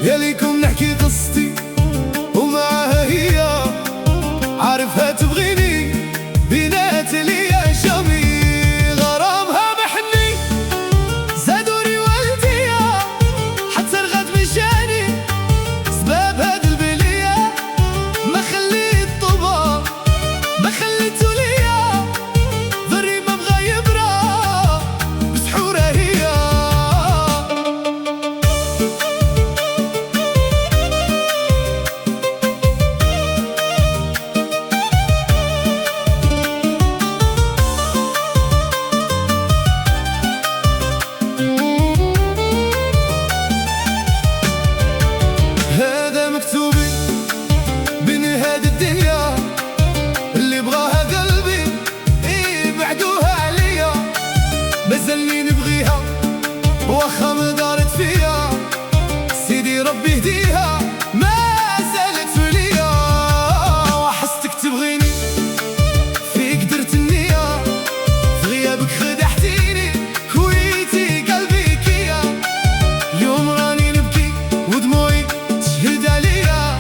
يا ليكم نحكي قصتي ومعها هي، عارفها تبغيني بنات ليا شامي، غرامها محني زادوني والديا، حتى رغد مشاني سباب هاد البلية، ما خليت طوبة ما خليتو ليا، ذري ما بغا يبرا بسحورة هي. هذا مكتوبي بين هاد الدنيا، اللي بغاها قلبي يبعدوها عليا، مازالني نبغيها واخا ما دارت فيا، سيدي ربي يهديها ما زالت فيا، وحستك تبغيني فيك درت النية، في غيابك خدعتيني كويتي قلبي كيا، اليوم راني نبكي ودموعي تشهد عليا،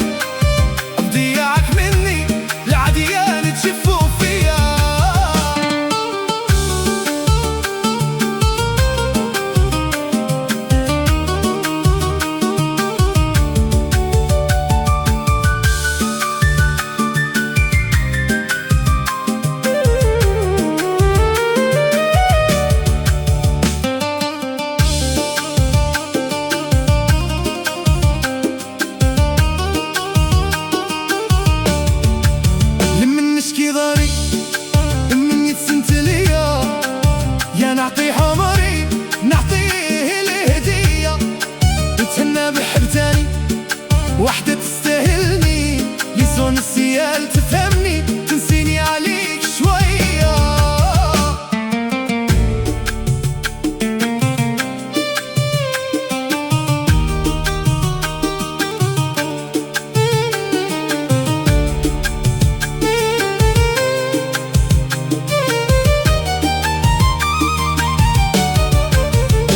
بضياعك مني العديان تشفوا فيا. لمن نشكي ضاري من يتسنت ليا، يا نعطي عمري نعطيه الهدية، نتهنى بحب تاني وحدة تستاهلني، لسون السيال تفهمني تنسيني عليك شوية.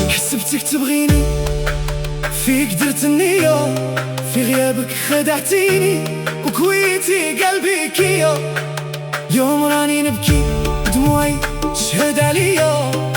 حسبتك تبغيني فيك درت النية، في غيابك خدعتيني وكويتي قلبي كيا، اليوم راني نبكي دموعي تشهد عليا.